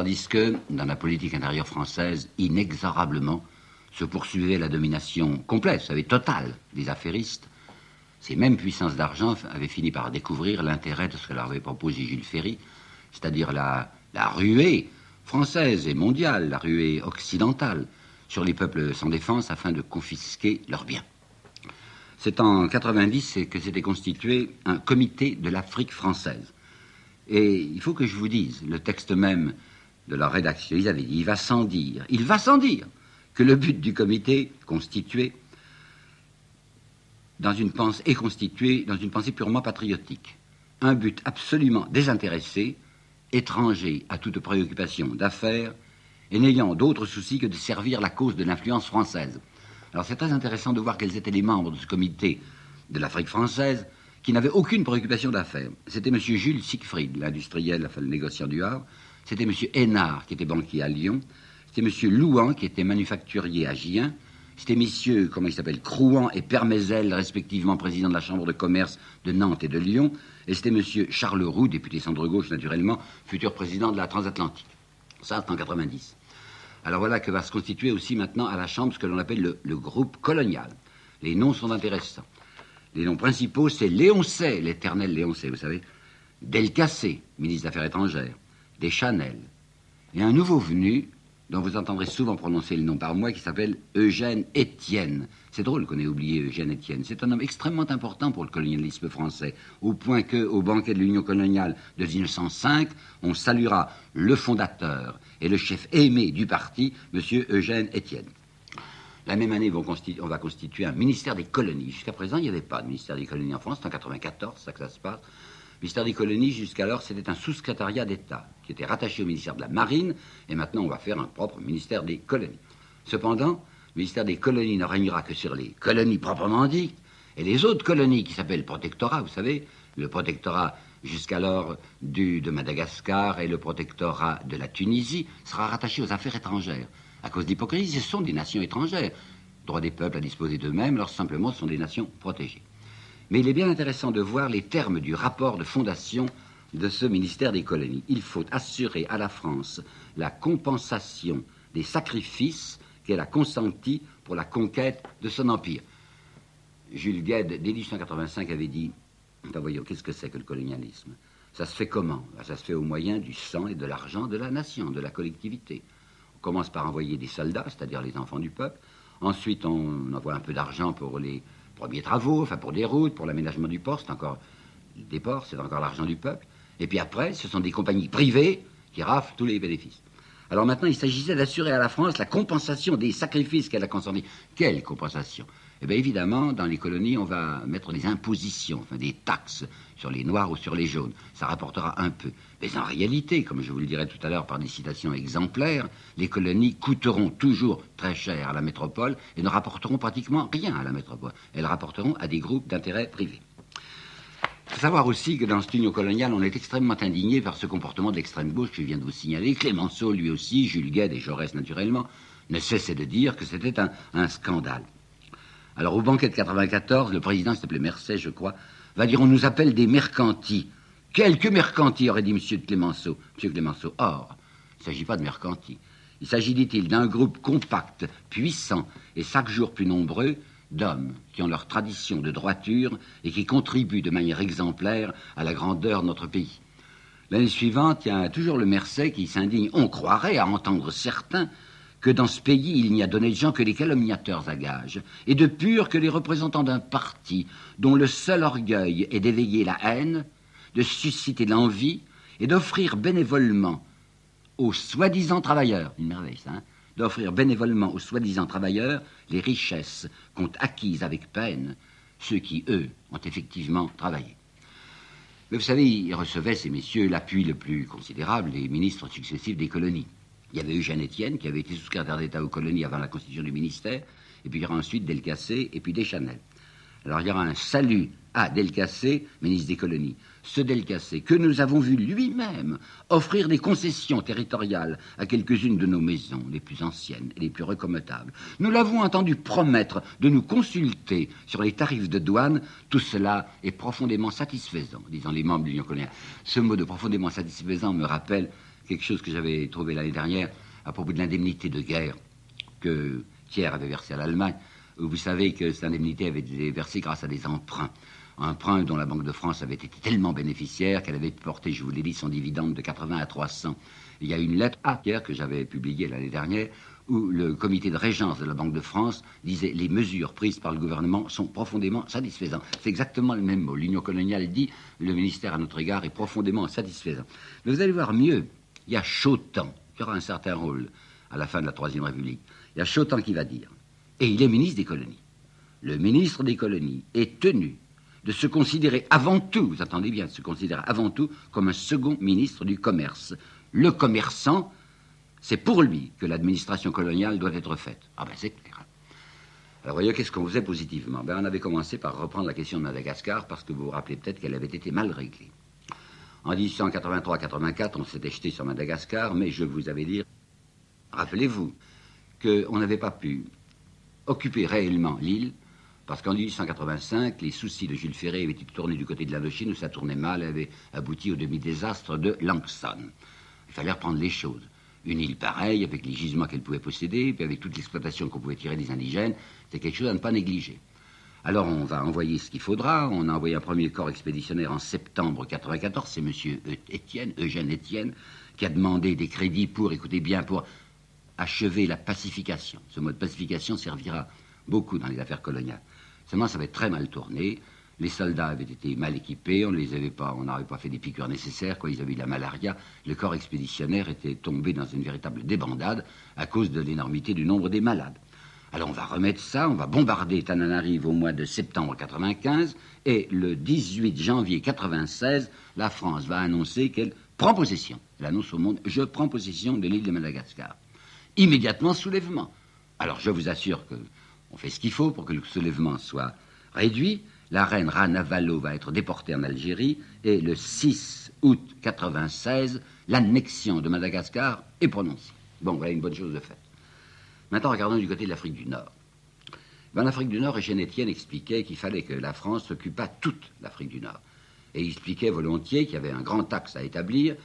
Tandis que, dans la politique intérieure française, inexorablement, se poursuivait la domination complète, vous savez, totale des affairistes. Ces mêmes puissances d'argent avaient fini par découvrir l'intérêt de ce que leur avait proposé Jules Ferry, c'est-à-dire la ruée française et mondiale, la ruée occidentale, sur les peuples sans défense afin de confisquer leurs biens. C'est en 90 que s'était constitué un comité de l'Afrique française. Et il faut que je vous dise, le texte même de leur rédaction, ils avaient dit, il va sans dire que le but du comité est constitué dans une pensée purement patriotique. Un but absolument désintéressé, étranger à toute préoccupation d'affaires, et n'ayant d'autre souci que de servir la cause de l'influence française. Alors c'est très intéressant de voir quels étaient les membres de ce comité de l'Afrique française qui n'avaient aucune préoccupation d'affaires. C'était M. Jules Siegfried, l'industriel, enfin le négociant du Havre. C'était M. Hénard, qui était banquier à Lyon. C'était M. Louan, qui était manufacturier à Gien. C'était messieurs, comment ils s'appellent, Crouan et Permézel, respectivement président de la Chambre de commerce de Nantes et de Lyon. Et c'était M. Charles Roux, député centre-gauche naturellement, futur président de la transatlantique. Ça, c'est en 90. Alors voilà que va se constituer aussi maintenant à la Chambre ce que l'on appelle le groupe colonial. Les noms sont intéressants. Les noms principaux, c'est Léoncey, l'éternel Léoncey, vous savez, Delcassé, ministre des Affaires étrangères, Deschanel, et un nouveau venu, dont vous entendrez souvent prononcer le nom par moi, qui s'appelle Eugène Étienne. C'est drôle qu'on ait oublié Eugène Étienne. C'est un homme extrêmement important pour le colonialisme français, au point qu'au banquet de l'Union coloniale de 1905, on saluera le fondateur et le chef aimé du parti, M. Eugène Étienne. La même année, on va constituer un ministère des colonies. Jusqu'à présent, il n'y avait pas de ministère des colonies en France. C'est en 1994, c'est ça que ça se passe. Le ministère des colonies, jusqu'alors, c'était un sous-secrétariat d'État qui était rattaché au ministère de la Marine. Et maintenant, on va faire un propre ministère des colonies. Cependant, le ministère des colonies ne régnera que sur les colonies proprement dites. Et les autres colonies qui s'appellent protectorats, vous savez, le protectorat jusqu'alors de Madagascar et le protectorat de la Tunisie, sera rattaché aux affaires étrangères. À cause d'hypocrisie, ce sont des nations étrangères. Droit des peuples à disposer d'eux-mêmes, alors simplement ce sont des nations protégées. Mais il est bien intéressant de voir les termes du rapport de fondation de ce ministère des colonies. Il faut assurer à la France la compensation des sacrifices qu'elle a consentis pour la conquête de son empire. Jules Guesde, dès 1885, avait dit, enfin, voyons, qu'est-ce que c'est que le colonialisme? Ça se fait comment? Ça se fait au moyen du sang et de l'argent de la nation, de la collectivité. On commence par envoyer des soldats, c'est-à-dire les enfants du peuple. Ensuite, on envoie un peu d'argent pour les premiers travaux, enfin pour des routes, pour l'aménagement du port, c'est encore des ports, c'est encore l'argent du peuple. Et puis après, ce sont des compagnies privées qui raflent tous les bénéfices. Alors maintenant, il s'agissait d'assurer à la France la compensation des sacrifices qu'elle a consentis. Quelle compensation? Eh bien évidemment, dans les colonies, on va mettre des impositions, enfin des taxes sur les noirs ou sur les jaunes. Ça rapportera un peu. Mais en réalité, comme je vous le dirai tout à l'heure par des citations exemplaires, les colonies coûteront toujours très cher à la métropole et ne rapporteront pratiquement rien à la métropole. Elles rapporteront à des groupes d'intérêt privés. Il faut savoir aussi que dans cette union coloniale, on est extrêmement indigné par ce comportement de l'extrême gauche que je viens de vous signaler. Clémenceau, lui aussi, Jules Guesde et Jaurès, naturellement, ne cessaient de dire que c'était un scandale. Alors, au banquet de 94, le président, qui s'appelait Mercey, je crois, va dire, on nous appelle des mercantis. Quelques mercantis, aurait dit M. Clémenceau. M. Clémenceau, or, il ne s'agit pas de mercantis. Il s'agit, dit-il, d'un groupe compact, puissant et chaque jour plus nombreux d'hommes qui ont leur tradition de droiture et qui contribuent de manière exemplaire à la grandeur de notre pays. L'année suivante, il y a toujours le Mercey qui s'indigne. On croirait, à entendre certains, que dans ce pays, il n'y a donné de gens que les calomniateurs à gages, et de purs que les représentants d'un parti dont le seul orgueil est d'éveiller la haine, de susciter l'envie, et d'offrir bénévolement aux soi-disant travailleurs, une merveille ça, hein, d'offrir bénévolement aux soi-disant travailleurs les richesses qu'ont acquises avec peine ceux qui, eux, ont effectivement travaillé. Mais vous savez, ils recevaient, ces messieurs, l'appui le plus considérable des ministres successifs des colonies. Il y avait Eugène Étienne, qui avait été sous-secrétaire d'État aux colonies avant la constitution du ministère, et puis il y aura ensuite Delcassé, et puis Deschanel. Alors il y aura un salut à Delcassé, ministre des colonies. Ce Delcassé, que nous avons vu lui-même offrir des concessions territoriales à quelques-unes de nos maisons, les plus anciennes et les plus recommadables. Nous l'avons entendu promettre de nous consulter sur les tarifs de douane. Tout cela est profondément satisfaisant, disant les membres de l'Union coloniale. Ce mot de profondément satisfaisant me rappelle quelque chose que j'avais trouvé l'année dernière à propos de l'indemnité de guerre que Thiers avait versée à l'Allemagne. Vous savez que cette indemnité avait été versée grâce à des emprunts. Emprunts dont la Banque de France avait été tellement bénéficiaire qu'elle avait porté, je vous l'ai dit, son dividende de 80 à 300. Il y a une lettre à Thiers que j'avais publiée l'année dernière où le comité de régence de la Banque de France disait « Les mesures prises par le gouvernement sont profondément satisfaisantes ». C'est exactement le même mot. L'Union coloniale dit « Le ministère à notre égard est profondément satisfaisant ». Mais vous allez voir mieux, il y a Chautemps, qui aura un certain rôle à la fin de la Troisième République. Il y a Chautemps qui va dire, et il est ministre des colonies. Le ministre des colonies est tenu de se considérer avant tout, vous attendez bien, de se considérer avant tout comme un second ministre du commerce. Le commerçant, c'est pour lui que l'administration coloniale doit être faite. Ah ben c'est clair. Alors voyez, qu'est-ce qu'on faisait positivement? On avait commencé par reprendre la question de Madagascar, parce que vous vous rappelez peut-être qu'elle avait été mal réglée. En 1883-84, on s'était jeté sur Madagascar, mais je vous avais dit, rappelez-vous, qu'on n'avait pas pu occuper réellement l'île, parce qu'en 1885, les soucis de Jules Ferry avaient été tournés du côté de l'Indochine, où ça tournait mal, et avait abouti au demi-désastre de Langson. Il fallait reprendre les choses. Une île pareille, avec les gisements qu'elle pouvait posséder, puis avec toute l'exploitation qu'on pouvait tirer des indigènes, c'était quelque chose à ne pas négliger. Alors on va envoyer ce qu'il faudra. On a envoyé un premier corps expéditionnaire en septembre 1994. C'est M. Eugène Étienne, qui a demandé des crédits pour, écoutez bien, pour achever la pacification. Ce mot de pacification servira beaucoup dans les affaires coloniales. Seulement, ça avait très mal tourné. Les soldats avaient été mal équipés, on n'avait pas fait des piqûres nécessaires, quoi. Ils avaient eu la malaria. Le corps expéditionnaire était tombé dans une véritable débandade à cause de l'énormité du nombre des malades. Alors on va remettre ça, on va bombarder Tananarive au mois de septembre 95, et le 18 janvier 96, la France va annoncer qu'elle prend possession. Elle annonce au monde, je prends possession de l'île de Madagascar. Immédiatement, soulèvement. Alors je vous assure qu'on fait ce qu'il faut pour que le soulèvement soit réduit. La reine Rana Valo va être déportée en Algérie, et le 6 août 96, l'annexion de Madagascar est prononcée. Bon, voilà une bonne chose de faite. Maintenant, regardons du côté de l'Afrique du Nord. En Afrique du Nord, Eugène Étienne expliquait qu'il fallait que la France s'occupât toute l'Afrique du Nord. Et il expliquait volontiers qu'il y avait un grand axe à établir.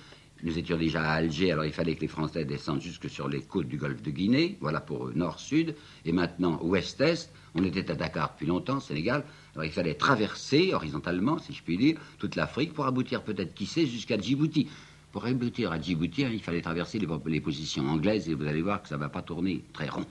Nous étions déjà à Alger, alors il fallait que les Français descendent jusque sur les côtes du golfe de Guinée, voilà pour nord-sud, et maintenant ouest-est. On était à Dakar depuis longtemps, Sénégal, alors il fallait traverser horizontalement, si je puis dire, toute l'Afrique pour aboutir peut-être, qui sait, jusqu'à Djibouti. Pour aboutir à Djibouti, il fallait traverser les positions anglaises, et vous allez voir que ça ne va pas tourner très rond.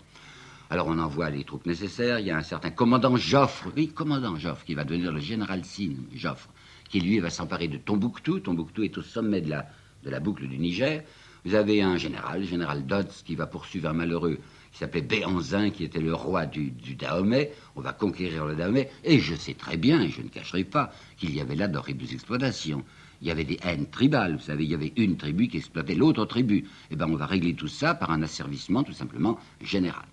Alors on envoie les troupes nécessaires, il y a un certain commandant Joffre, oui, commandant Joffre, qui va devenir le général Sine Joffre, qui lui va s'emparer de Tombouctou. Tombouctou est au sommet de la boucle du Niger. Vous avez un général, le général Dodds, qui va poursuivre un malheureux qui s'appelait Béhanzin, qui était le roi du Dahomey. On va conquérir le Dahomey, et je sais très bien, et je ne cacherai pas, qu'il y avait là d'horribles exploitations. Il y avait des haines tribales, vous savez, il y avait une tribu qui exploitait l'autre tribu. Eh bien, on va régler tout ça par un asservissement tout simplement général.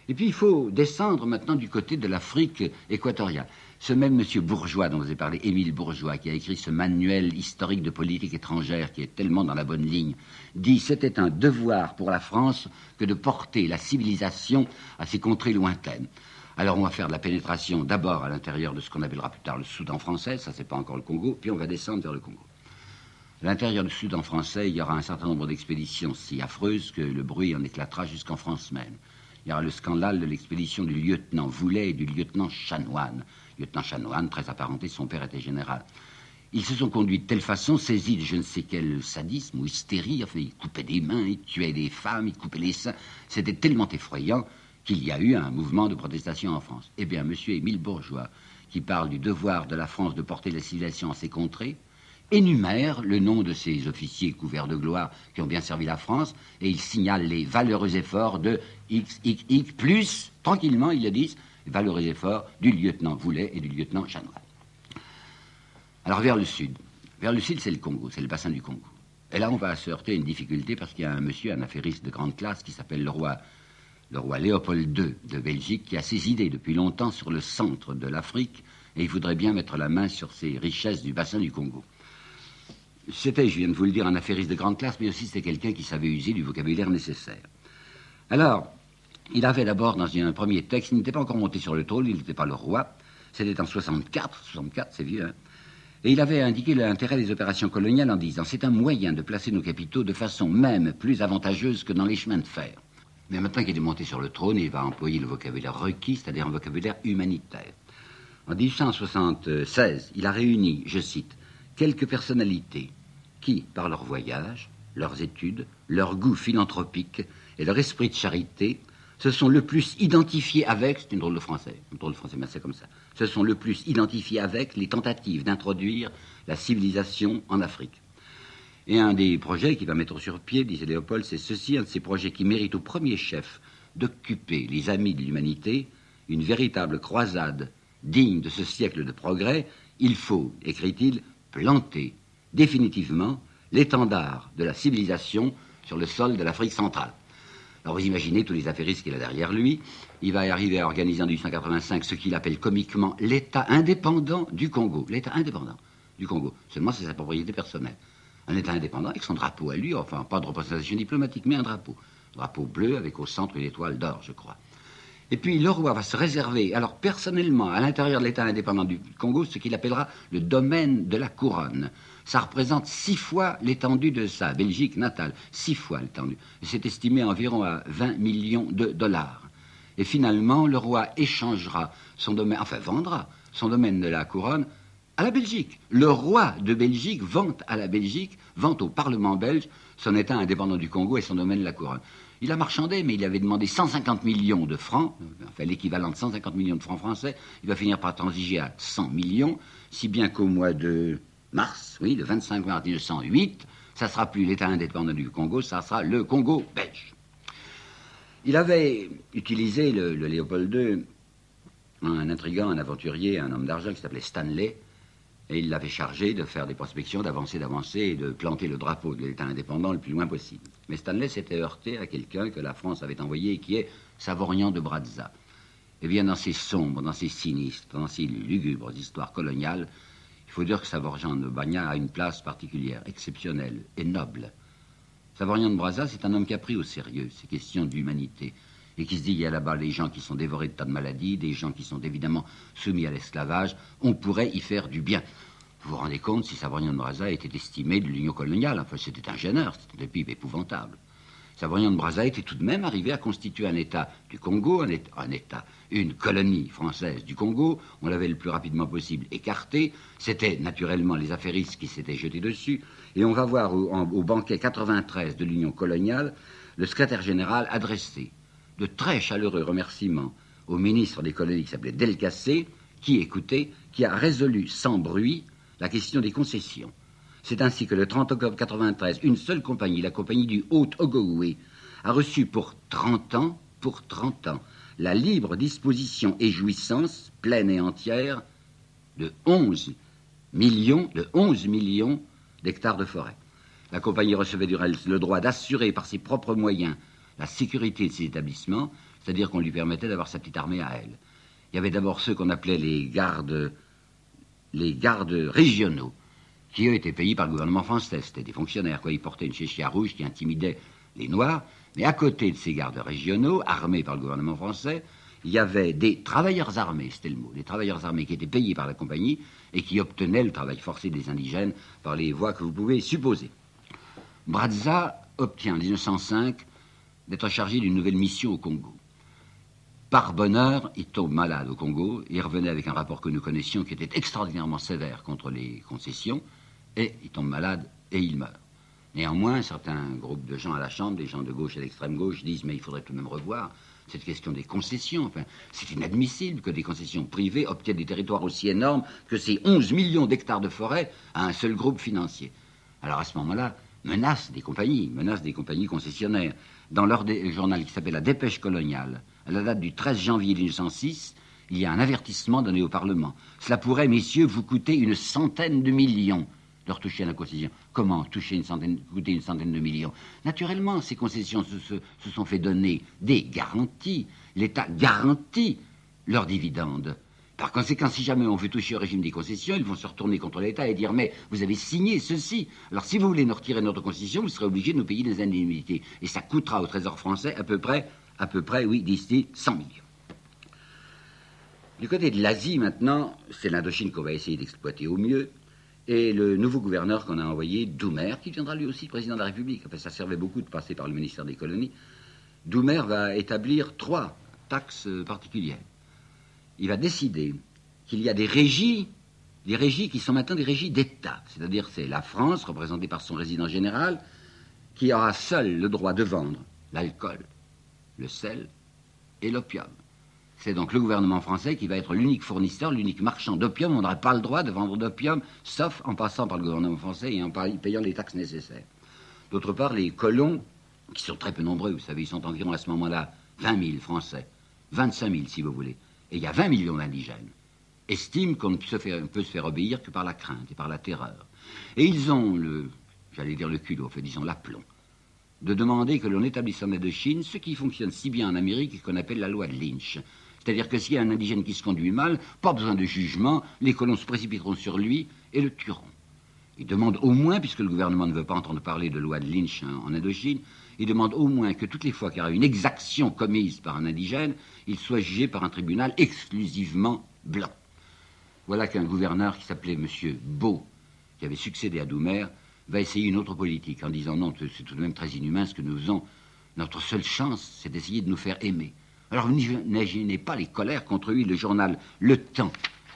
Et puis, il faut descendre maintenant du côté de l'Afrique équatoriale. Ce même monsieur Bourgeois, dont vous avez parlé, Émile Bourgeois, qui a écrit ce manuel historique de politique étrangère, qui est tellement dans la bonne ligne, dit « C'était un devoir pour la France que de porter la civilisation à ces contrées lointaines ». Alors, on va faire de la pénétration d'abord à l'intérieur de ce qu'on appellera plus tard le Soudan français, ça c'est pas encore le Congo, puis on va descendre vers le Congo. À l'intérieur du Soudan français, il y aura un certain nombre d'expéditions si affreuses que le bruit en éclatera jusqu'en France même. Il y aura le scandale de l'expédition du lieutenant Voulet et du lieutenant Chanoine. Lieutenant Chanoine, très apparenté, son père était général. Ils se sont conduits de telle façon, saisis de je ne sais quel sadisme ou hystérie, enfin, ils coupaient des mains, ils tuaient des femmes, ils coupaient les seins. C'était tellement effrayant qu'il y a eu un mouvement de protestation en France. Eh bien, M. Émile Bourgeois, qui parle du devoir de la France de porter la civilisation à ses contrées, énumère le nom de ces officiers couverts de gloire qui ont bien servi la France, et il signale les valeureux efforts de XXX, plus, tranquillement, ils le disent, les valeureux efforts du lieutenant Voulet et du lieutenant Chanoine. Alors, vers le sud, c'est le Congo, c'est le bassin du Congo. Et là, on va se heurter à une difficulté parce qu'il y a un monsieur, un affairiste de grande classe qui s'appelle le roi Léopold II de Belgique, qui a ses idées depuis longtemps sur le centre de l'Afrique, et il voudrait bien mettre la main sur ces richesses du bassin du Congo. C'était, je viens de vous le dire, un affairiste de grande classe, mais aussi c'était quelqu'un qui savait user du vocabulaire nécessaire. Alors, il avait d'abord, dans un premier texte, il n'était pas encore monté sur le trône, il n'était pas le roi, c'était en 64, c'est vieux, hein. Et il avait indiqué l'intérêt des opérations coloniales en disant « C'est un moyen de placer nos capitaux de façon même plus avantageuse que dans les chemins de fer. » Mais maintenant qu'il est monté sur le trône, il va employer le vocabulaire requis, c'est-à-dire un vocabulaire humanitaire. En 1876, il a réuni, je cite, « quelques personnalités qui, par leur voyage, leurs études, leur goût philanthropique et leur esprit de charité, se sont le plus identifiés avec, c'est une drôle de français, mais c'est comme ça, se sont le plus identifiés avec les tentatives d'introduire la civilisation en Afrique. » Et un des projets qu'il va mettre sur pied, disait Léopold, c'est ceci, un de ces projets qui mérite au premier chef d'occuper les amis de l'humanité, une véritable croisade digne de ce siècle de progrès. Il faut, écrit-il, planter définitivement l'étendard de la civilisation sur le sol de l'Afrique centrale. Alors vous imaginez tous les affairistes qu'il a derrière lui. Il va arriver à organiser en 1885 ce qu'il appelle comiquement l'État indépendant du Congo. L'État indépendant du Congo. Seulement c'est sa propriété personnelle. Un État indépendant avec son drapeau à lui, enfin pas de représentation diplomatique, mais un drapeau. Drapeau bleu avec au centre une étoile d'or, je crois. Et puis le roi va se réserver, alors personnellement, à l'intérieur de l'État indépendant du Congo, ce qu'il appellera le domaine de la couronne. Ça représente 6 fois l'étendue de sa Belgique natale. 6 fois l'étendue. C'est estimé environ à 20 millions de dollars. Et finalement, le roi échangera son domaine, enfin vendra son domaine de la couronne à la Belgique. Le roi de Belgique vante à la Belgique, vante au Parlement belge, son État indépendant du Congo et son domaine de la couronne. Il a marchandé, mais il avait demandé 150 millions de francs, enfin l'équivalent de 150 millions de francs français. Il va finir par transiger à 100 millions, si bien qu'au mois de mars, oui, le 25 mars 1908, ça ne sera plus l'État indépendant du Congo, ça sera le Congo belge. Il avait utilisé, le Léopold II, un intrigant, un aventurier, un homme d'argent qui s'appelait Stanley, et il l'avait chargé de faire des prospections, d'avancer et de planter le drapeau de l'État indépendant le plus loin possible. Mais Stanley s'était heurté à quelqu'un que la France avait envoyé, qui est Savorgnan de Brazza. Eh bien, dans ces sombres, dans ces sinistres, dans ces lugubres histoires coloniales, il faut dire que Savorgnan de Brazza a une place particulière, exceptionnelle et noble. Savorgnan de Brazza, c'est un homme qui a pris au sérieux ces questions d'humanité, et qui se dit, il y a là-bas les gens qui sont dévorés de tas de maladies, des gens qui sont évidemment soumis à l'esclavage, on pourrait y faire du bien. Vous vous rendez compte si Savorgnan de Brazza était estimé de l'Union coloniale, enfin c'était un gêneur, c'était un type épouvantable. Savorgnan de Brazza était tout de même arrivé à constituer un État du Congo, une colonie française du Congo, on l'avait le plus rapidement possible écarté, c'était naturellement les affairistes qui s'étaient jetés dessus, et on va voir au banquet 93 de l'Union coloniale, le secrétaire général adressé de très chaleureux remerciements au ministre des colonies qui s'appelait Delcassé, qui, écoutez, qui a résolu sans bruit la question des concessions. C'est ainsi que le 30 octobre 93, une seule compagnie, la compagnie du Haut-Ogooué, a reçu pour 30 ans, la libre disposition et jouissance pleine et entière de 11 millions d'hectares de forêt. La compagnie recevait du reste le droit d'assurer par ses propres moyens la sécurité de ces établissements, c'est-à-dire qu'on lui permettait d'avoir sa petite armée à elle. Il y avait d'abord ceux qu'on appelait les gardes régionaux, qui eux étaient payés par le gouvernement français. C'était des fonctionnaires, quoi. Ils portaient une chéchia rouge qui intimidait les Noirs. Mais à côté de ces gardes régionaux, armés par le gouvernement français, il y avait des travailleurs armés, c'était le mot, des travailleurs armés qui étaient payés par la compagnie et qui obtenaient le travail forcé des indigènes par les voies que vous pouvez supposer. Brazza obtient en 1905 d'être chargé d'une nouvelle mission au Congo. Par bonheur, il tombe malade au Congo, il revenait avec un rapport que nous connaissions qui était extraordinairement sévère contre les concessions, et il tombe malade et il meurt. Néanmoins, certains groupes de gens à la Chambre, des gens de gauche et d'extrême gauche, disent mais il faudrait tout de même revoir cette question des concessions. Enfin, c'est inadmissible que des concessions privées obtiennent des territoires aussi énormes que ces 11 millions d'hectares de forêt à un seul groupe financier. Alors à ce moment-là, menace des compagnies concessionnaires. Dans leur journal qui s'appelle La Dépêche coloniale, à la date du 13 janvier 1906, il y a un avertissement donné au Parlement. Cela pourrait, messieurs, vous coûter une centaine de millions de leur toucher à la concession. Comment coûter une centaine de millions? Naturellement, ces concessions se sont fait donner des garanties. L'État garantit leurs dividendes. Par conséquent, si jamais on veut toucher au régime des concessions, ils vont se retourner contre l'État et dire « Mais vous avez signé ceci. Alors si vous voulez nous retirer notre concession, vous serez obligé de nous payer des indemnités. Et ça coûtera au Trésor français à peu près, oui, d'ici 100 millions. » Du côté de l'Asie, maintenant, c'est l'Indochine qu'on va essayer d'exploiter au mieux. Et le nouveau gouverneur qu'on a envoyé, Doumer, qui deviendra lui aussi président de la République, enfin ça servait beaucoup de passer par le ministère des colonies, Doumer va établir 3 taxes particulières. Il va décider qu'il y a des régies qui sont maintenant des régies d'État, c'est-à-dire c'est la France, représentée par son résident général, qui aura seul le droit de vendre l'alcool, le sel et l'opium. C'est donc le gouvernement français qui va être l'unique fournisseur, l'unique marchand d'opium. On n'aurait pas le droit de vendre d'opium, sauf en passant par le gouvernement français et en payant les taxes nécessaires. D'autre part, les colons, qui sont très peu nombreux, vous savez, ils sont environ à ce moment-là 20 000 Français, 25 000 si vous voulez, et il y a 20 millions d'indigènes, estiment qu'on ne peut se faire obéir que par la crainte et par la terreur. Et ils ont j'allais dire le culot, enfin disons l'aplomb, de demander que l'on établisse en Indochine ce qui fonctionne si bien en Amérique et qu'on appelle la loi de Lynch. C'est-à-dire que s'il y a un indigène qui se conduit mal, pas besoin de jugement, les colons se précipiteront sur lui et le tueront. Ils demandent au moins, puisque le gouvernement ne veut pas entendre parler de loi de Lynch en Indochine, ils demandent au moins que toutes les fois qu'il y aura une exaction commise par un indigène, il soit jugé par un tribunal exclusivement blanc. Voilà qu'un gouverneur qui s'appelait M. Beau, qui avait succédé à Doumer, va essayer une autre politique en disant non, c'est tout de même très inhumain ce que nous faisons. Notre seule chance, c'est d'essayer de nous faire aimer. Alors n'imaginez pas les colères contre lui. Le journal Le Temps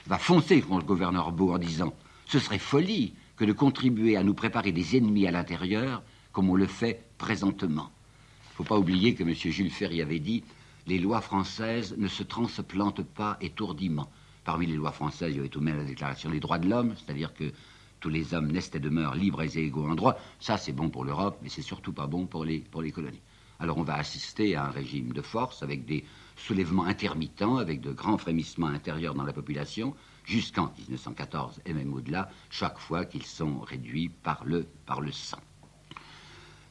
va foncer contre le gouverneur Beau en disant ce serait folie que de contribuer à nous préparer des ennemis à l'intérieur comme on le fait présentement. Il ne faut pas oublier que M. Jules Ferry avait dit les lois françaises ne se transplantent pas étourdiment. Parmi les lois françaises, il y avait tout de même la Déclaration des droits de l'homme, c'est-à-dire que tous les hommes naissent et demeurent libres et égaux en droit. Ça, c'est bon pour l'Europe, mais c'est surtout pas bon pour les colonies. Alors on va assister à un régime de force avec des soulèvements intermittents, avec de grands frémissements intérieurs dans la population, jusqu'en 1914 et même au-delà, chaque fois qu'ils sont réduits par le sang.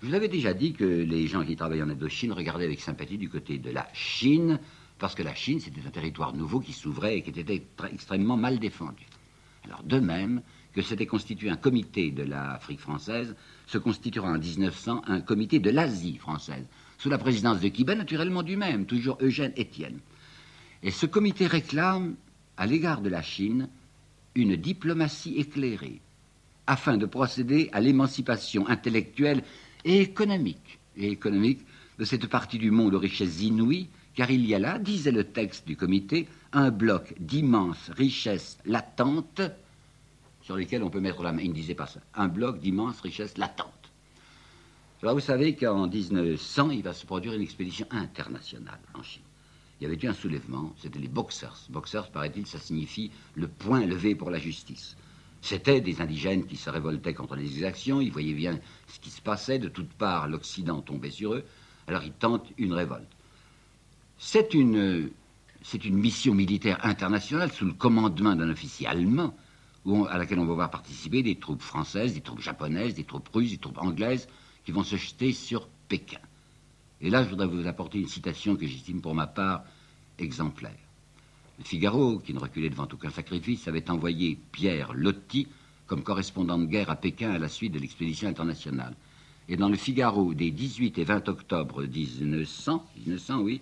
Je vous avais déjà dit que les gens qui travaillaient en Indochine regardaient avec sympathie du côté de la Chine, parce que la Chine, c'était un territoire nouveau qui s'ouvrait et qui était extrêmement mal défendu. Alors de même que s'était constitué un comité de l'Afrique française, se constituera en 1900 un comité de l'Asie française, sous la présidence de qui? Ben, naturellement du même, toujours Eugène Etienne. Et ce comité réclame, à l'égard de la Chine, une diplomatie éclairée, afin de procéder à l'émancipation intellectuelle et économique de cette partie du monde aux richesses inouïes, car il y a là, disait le texte du comité, un bloc d'immenses richesses latentes sur lesquelles on peut mettre la main. Il ne disait pas ça. Un bloc d'immenses richesses latentes. Alors vous savez qu'en 1900, il va se produire une expédition internationale en Chine. Il y avait eu un soulèvement, c'était les Boxers. Boxers, paraît-il, ça signifie le poing levé pour la justice. C'était des indigènes qui se révoltaient contre les exactions, ils voyaient bien ce qui se passait, de toutes parts l'Occident tombait sur eux, alors ils tentent une révolte. C'est une mission militaire internationale sous le commandement d'un officier allemand, à laquelle on va voir participer des troupes françaises, des troupes japonaises, des troupes russes, des troupes anglaises, qui vont se jeter sur Pékin. Et là, je voudrais vous apporter une citation que j'estime pour ma part exemplaire. Le Figaro, qui ne reculait devant aucun sacrifice, avait envoyé Pierre Loti comme correspondant de guerre à Pékin à la suite de l'expédition internationale. Et dans le Figaro des 18 et 20 octobre 1900, oui,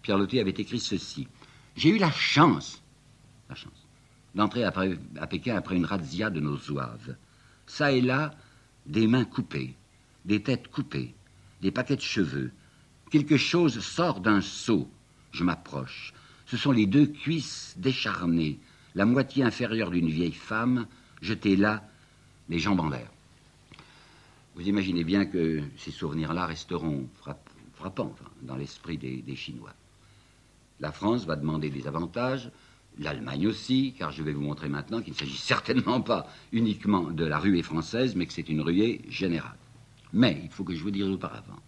Pierre Loti avait écrit ceci. « J'ai eu la chance d'entrer à Pékin après une razzia de nos zouaves. Ça et là, des mains coupées, des têtes coupées, des paquets de cheveux. Quelque chose sort d'un seau. Je m'approche. Ce sont les 2 cuisses décharnées, la moitié inférieure d'une vieille femme, jetée là, les jambes en l'air. » Vous imaginez bien que ces souvenirs-là resteront frappants dans l'esprit des Chinois. La France va demander des avantages, l'Allemagne aussi, car je vais vous montrer maintenant qu'il ne s'agit certainement pas uniquement de la ruée française, mais que c'est une ruée générale. Mais il faut que je vous dise auparavant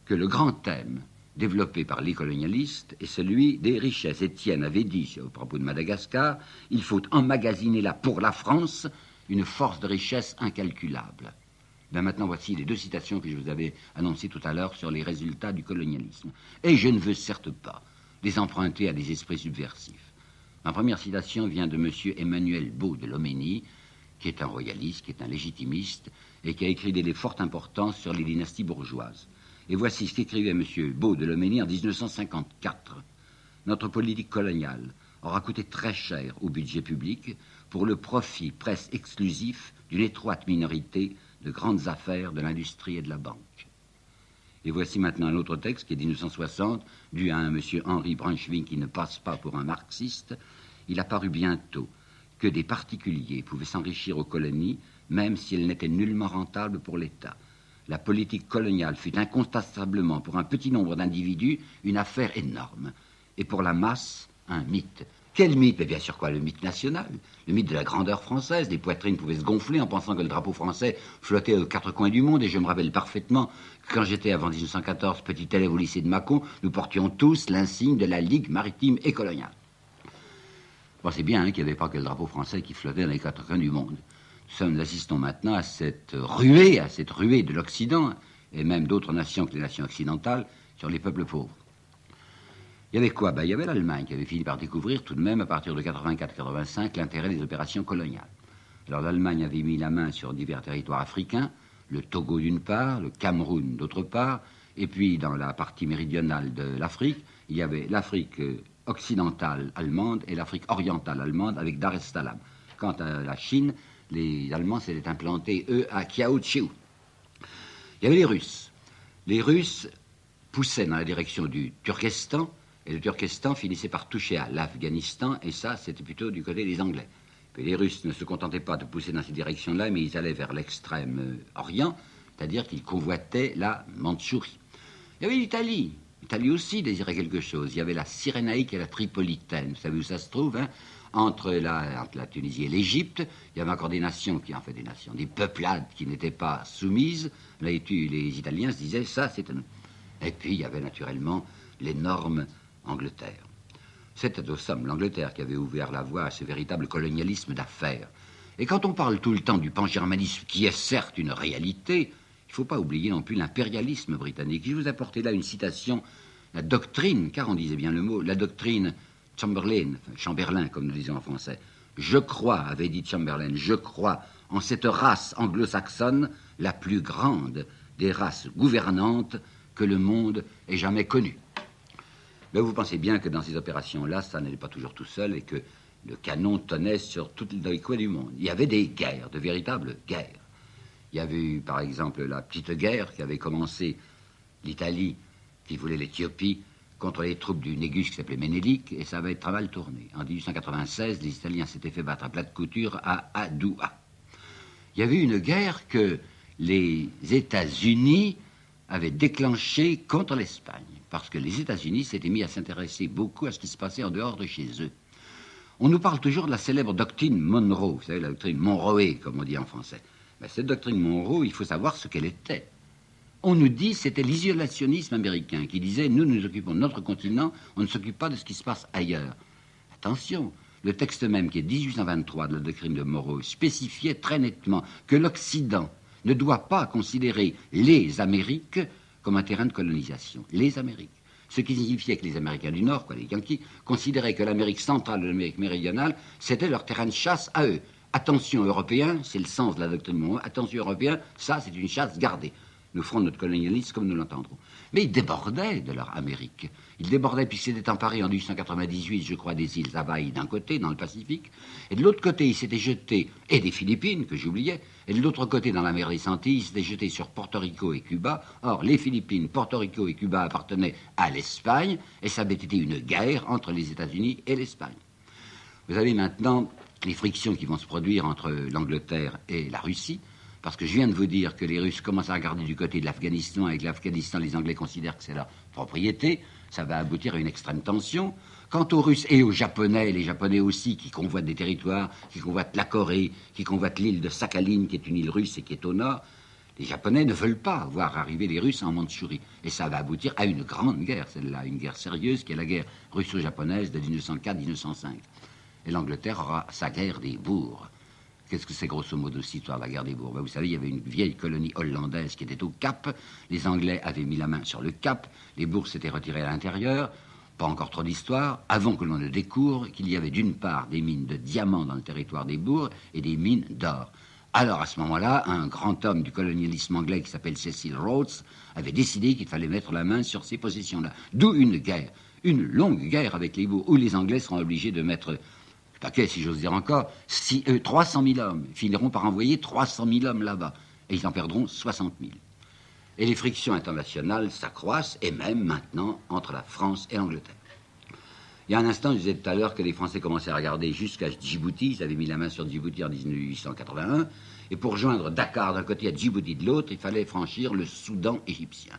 que le grand thème développé par les colonialistes est celui des richesses. Étienne avait dit, au propos de Madagascar, il faut emmagasiner là pour la France une force de richesse incalculable. Ben maintenant, voici les 2 citations que je vous avais annoncées tout à l'heure sur les résultats du colonialisme. Et je ne veux certes pas les emprunter à des esprits subversifs. Ma première citation vient de M. Emmanuel Beau de Loménie, qui est un royaliste, qui est un légitimiste, et qui a écrit des livres fort importants sur les dynasties bourgeoises. Et voici ce qu'écrivait M. Beau de Loménie en 1954. Notre politique coloniale aura coûté très cher au budget public pour le profit presque exclusif d'une étroite minorité de grandes affaires de l'industrie et de la banque. Et voici maintenant un autre texte qui est de 1960, dû à un monsieur Henri Braunschweig qui ne passe pas pour un marxiste. Il a paru bientôt que des particuliers pouvaient s'enrichir aux colonies, même si elles n'étaient nullement rentables pour l'État. La politique coloniale fut incontestablement, pour un petit nombre d'individus, une affaire énorme, et pour la masse, un mythe. Quel mythe? Mais bien sûr quoi, le mythe national, le mythe de la grandeur française. Les poitrines pouvaient se gonfler en pensant que le drapeau français flottait aux quatre coins du monde, et je me rappelle parfaitement que quand j'étais avant 1914 petit élève au lycée de Mâcon, nous portions tous l'insigne de la Ligue maritime et coloniale. Bon, c'est bien qu'il n'y avait pas que le drapeau français qui flottait dans les quatre coins du monde. Nous assistons maintenant à cette ruée de l'Occident, et même d'autres nations que les nations occidentales, sur les peuples pauvres. Il y avait quoi? Il y avait l'Allemagne qui avait fini par découvrir tout de même, à partir de 84-85, l'intérêt des opérations coloniales. Alors l'Allemagne avait mis la main sur divers territoires africains, le Togo d'une part, le Cameroun d'autre part, et puis dans la partie méridionale de l'Afrique, il y avait l'Afrique occidentale allemande et l'Afrique orientale allemande avec Dar es Salaam. Quant à la Chine, les Allemands s'étaient implantés, eux, à Kiaochiu. Il y avait les Russes. Les Russes poussaient dans la direction du Turkestan, et le Turkestan finissait par toucher à l'Afghanistan, et ça, c'était plutôt du côté des Anglais. Puis les Russes ne se contentaient pas de pousser dans cette direction-là, mais ils allaient vers l'extrême orient, c'est-à-dire qu'ils convoitaient la Mandchourie. Il y avait l'Italie. L'Italie aussi désirait quelque chose. Il y avait la Cyrénaïque et la Tripolitaine. Vous savez où ça se trouve, hein? Entre la Tunisie et l'Égypte, il y avait encore des nations qui en fait des nations, des peuplades qui n'étaient pas soumises. Là, les Italiens se disaient, ça, c'est un... Et puis, il y avait naturellement l'énorme Angleterre. C'était au somme l'Angleterre qui avait ouvert la voie à ce véritable colonialisme d'affaires. Et quand on parle tout le temps du pan-germanisme, qui est certes une réalité, il ne faut pas oublier non plus l'impérialisme britannique. Je vais vous apporter là une citation, la doctrine, car on disait bien le mot, la doctrine Chamberlain, comme nous disons en français. Je crois, avait dit Chamberlain, je crois en cette race anglo-saxonne, la plus grande des races gouvernantes que le monde ait jamais connue. Mais vous pensez bien que dans ces opérations-là, ça n'allait pas toujours tout seul et que le canon tenait sur tous les coins du monde. Il y avait des guerres, de véritables guerres. Il y avait eu, par exemple, la petite guerre qui avait commencé l'Italie, qui voulait l'Éthiopie, contre les troupes du Négus qui s'appelait Ménélique, et ça avait très mal tourné. En 1896, les Italiens s'étaient fait battre à plat de couture à Adoua. Il y avait une guerre que les États-Unis avaient déclenchée contre l'Espagne, parce que les États-Unis s'étaient mis à s'intéresser beaucoup à ce qui se passait en dehors de chez eux. On nous parle toujours de la célèbre doctrine Monroe, vous savez, la doctrine Monroe, comme on dit en français. Mais cette doctrine Monroe, il faut savoir ce qu'elle était. On nous dit que c'était l'isolationnisme américain qui disait « nous nous occupons de notre continent, on ne s'occupe pas de ce qui se passe ailleurs ». Attention, le texte même qui est 1823 de la doctrine de Monroe spécifiait très nettement que l'Occident ne doit pas considérer les Amériques comme un terrain de colonisation. Les Amériques. Ce qui signifiait que les Américains du Nord, quoi, les Yankees, considéraient que l'Amérique centrale et l'Amérique méridionale, c'était leur terrain de chasse à eux. Attention Européens, c'est le sens de la doctrine de Monroe, attention Européens, ça c'est une chasse gardée. Nous ferons notre colonialisme comme nous l'entendrons. Mais ils débordaient de leur Amérique. Ils débordaient puisqu'ils s'étaient emparés en 1898, je crois, des îles Hawaï d'un côté, dans le Pacifique, et de l'autre côté, ils s'étaient jetés, et des Philippines, que j'oubliais, et de l'autre côté, dans la mer des Antilles, ils s'étaient jetés sur Porto Rico et Cuba. Or, les Philippines, Porto Rico et Cuba appartenaient à l'Espagne, et ça avait été une guerre entre les États-Unis et l'Espagne. Vous avez maintenant les frictions qui vont se produire entre l'Angleterre et la Russie, parce que je viens de vous dire que les Russes commencent à regarder du côté de l'Afghanistan, et que l'Afghanistan, les Anglais considèrent que c'est leur propriété. Ça va aboutir à une extrême tension. Quant aux Russes et aux Japonais, les Japonais aussi, qui convoitent des territoires, qui convoitent la Corée, qui convoitent l'île de Sakhaline, qui est une île russe et qui est au nord, les Japonais ne veulent pas voir arriver les Russes en Mandchourie. Et ça va aboutir à une grande guerre, celle-là, une guerre sérieuse, qui est la guerre russo-japonaise de 1904-1905. Et l'Angleterre aura sa guerre des bourgs. Qu'est-ce que c'est grosso modo cette histoire de la guerre des bourgs? Vous savez, il y avait une vieille colonie hollandaise qui était au Cap. Les Anglais avaient mis la main sur le Cap. Les bourgs s'étaient retirés à l'intérieur. Pas encore trop d'histoire. Avant que l'on ne découvre qu'il y avait d'une part des mines de diamants dans le territoire des bourgs et des mines d'or. Alors à ce moment-là, un grand homme du colonialisme anglais qui s'appelle Cecil Rhodes avait décidé qu'il fallait mettre la main sur ces possessions-là. D'où une guerre, une longue guerre avec les bourgs, où les Anglais seront obligés de mettre paquet, si j'ose dire encore, 300 000 hommes. Ils finiront par envoyer 300 000 hommes là-bas. Et ils en perdront 60 000. Et les frictions internationales s'accroissent, et même maintenant, entre la France et l'Angleterre. Il y a un instant, je disais tout à l'heure que les Français commençaient à regarder jusqu'à Djibouti. Ils avaient mis la main sur Djibouti en 1881. Et pour joindre Dakar d'un côté à Djibouti de l'autre, il fallait franchir le Soudan égyptien.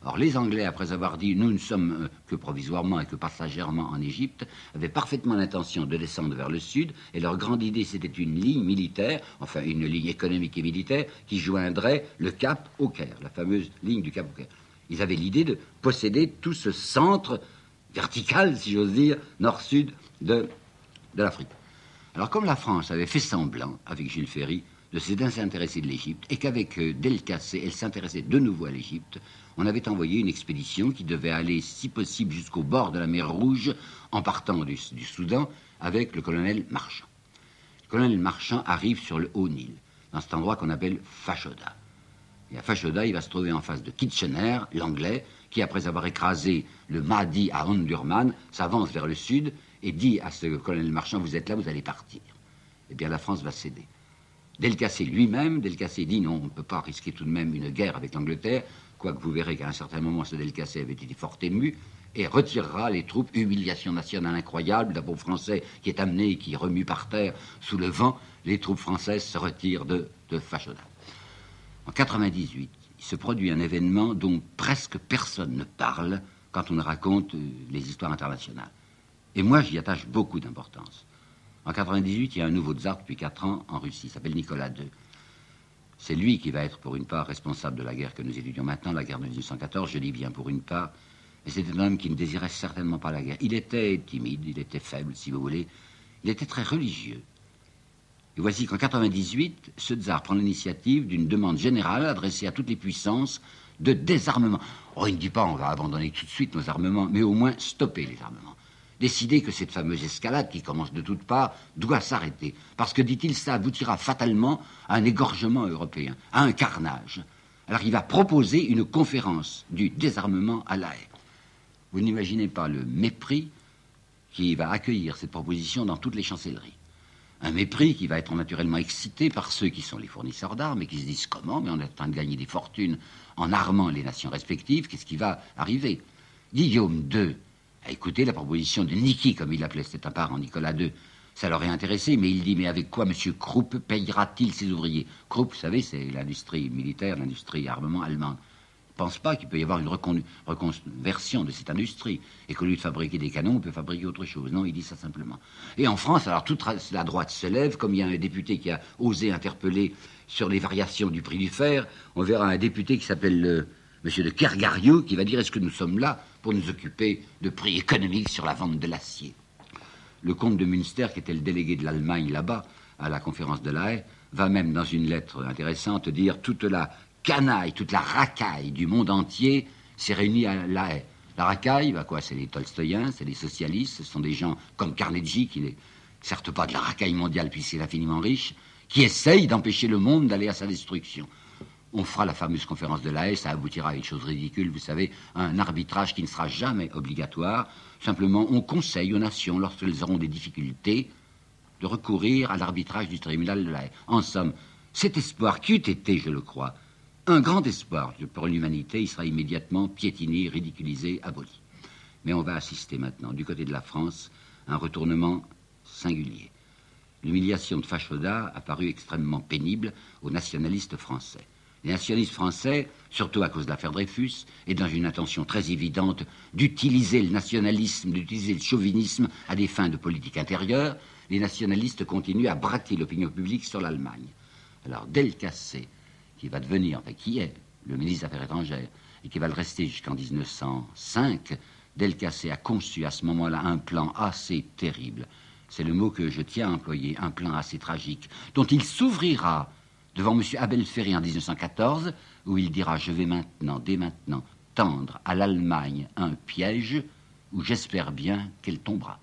Or, les Anglais, après avoir dit « nous ne sommes que provisoirement et que passagèrement en Égypte », avaient parfaitement l'intention de descendre vers le sud, et leur grande idée, c'était une ligne militaire, enfin une ligne économique et militaire, qui joindrait le Cap au Caire, la fameuse ligne du Cap au Caire. Ils avaient l'idée de posséder tout ce centre vertical, si j'ose dire, nord-sud de l'Afrique. Alors, comme la France avait fait semblant, avec Jules Ferry, de se désintéresser de l'Égypte, et qu'avec Delcassé, elle s'intéressait de nouveau à l'Égypte, on avait envoyé une expédition qui devait aller, si possible, jusqu'au bord de la mer Rouge, en partant du Soudan, avec le colonel Marchand. Le colonel Marchand arrive sur le Haut-Nil, dans cet endroit qu'on appelle Fashoda. Et à Fashoda, il va se trouver en face de Kitchener, l'Anglais, qui, après avoir écrasé le Mahdi à Omdurman, s'avance vers le sud et dit à ce colonel Marchand, vous êtes là, vous allez partir. Eh bien, la France va céder. Delcassé lui-même, Delcassé dit non, on ne peut pas risquer tout de même une guerre avec l'Angleterre, quoique vous verrez qu'à un certain moment, ce Delcassé avait été fort ému, et retirera les troupes, humiliation nationale incroyable, d'un pauvre Français qui est amené et qui remue par terre sous le vent, les troupes françaises se retirent de Fashoda. En 98, il se produit un événement dont presque personne ne parle quand on raconte les histoires internationales. Et moi, j'y attache beaucoup d'importance. En 98, il y a un nouveau tsar depuis 4 ans en Russie, il s'appelle Nicolas II. C'est lui qui va être pour une part responsable de la guerre que nous étudions maintenant, la guerre de 1814, je dis bien pour une part, mais c'était un homme qui ne désirait certainement pas la guerre. Il était timide, il était faible, si vous voulez, il était très religieux. Et voici qu'en 98, ce tsar prend l'initiative d'une demande générale adressée à toutes les puissances de désarmement. Oh, il ne dit pas on va abandonner tout de suite nos armements, mais au moins stopper les armements. Décider que cette fameuse escalade qui commence de toutes parts doit s'arrêter. Parce que, dit-il, ça aboutira fatalement à un égorgement européen, à un carnage. Alors il va proposer une conférence du désarmement à La Haye. Vous n'imaginez pas le mépris qui va accueillir cette proposition dans toutes les chancelleries. Un mépris qui va être naturellement excité par ceux qui sont les fournisseurs d'armes et qui se disent comment, mais on est en train de gagner des fortunes en armant les nations respectives, qu'est-ce qui va arriver? Guillaume II a écouté la proposition de Niki, comme il l'appelait, c'était un parent, Nicolas II. Ça l'aurait intéressé, mais il dit, mais avec quoi M. Krupp payera-t-il ses ouvriers? Krupp, vous savez, c'est l'industrie militaire, l'industrie armement allemande. Il ne pense pas qu'il peut y avoir une reconversion de cette industrie, et qu'au lieu de fabriquer des canons, on peut fabriquer autre chose. Non, il dit ça simplement. Et en France, alors toute la droite se lève, comme il y a un député qui a osé interpeller sur les variations du prix du fer, on verra un député qui s'appelle M. de Kergariou, qui va dire, est-ce que nous sommes là pour nous occuper de prix économiques sur la vente de l'acier? Le comte de Münster, qui était le délégué de l'Allemagne là-bas, à la conférence de La Haye, va même, dans une lettre intéressante, dire toute la canaille, toute la racaille du monde entier s'est réunie à La Haye. La racaille, bah quoi, c'est les Tolstoïens, c'est les socialistes, ce sont des gens comme Carnegie, qui n'est certes pas de la racaille mondiale puisqu'il est infiniment riche, qui essayent d'empêcher le monde d'aller à sa destruction. On fera la fameuse conférence de La Haye, ça aboutira à une chose ridicule, vous savez, un arbitrage qui ne sera jamais obligatoire. Simplement, on conseille aux nations, lorsqu'elles auront des difficultés, de recourir à l'arbitrage du tribunal de La Haye. En somme, cet espoir qui eût été, je le crois, un grand espoir pour l'humanité, il sera immédiatement piétiné, ridiculisé, aboli. Mais on va assister maintenant, du côté de la France, à un retournement singulier. L'humiliation de Fashoda a paru extrêmement pénible aux nationalistes français. Les nationalistes français, surtout à cause de l'affaire Dreyfus, et dans une intention très évidente d'utiliser le nationalisme, d'utiliser le chauvinisme à des fins de politique intérieure, les nationalistes continuent à braquer l'opinion publique sur l'Allemagne. Alors Delcassé, qui va devenir, enfin qui est le ministre des Affaires étrangères, et qui va le rester jusqu'en 1905, Delcassé a conçu à ce moment-là un plan assez terrible. C'est le mot que je tiens à employer, un plan assez tragique, dont il s'ouvrira devant M. Abel Ferry en 1914, où il dira « Je vais maintenant, dès maintenant, tendre à l'Allemagne un piège où j'espère bien qu'elle tombera ».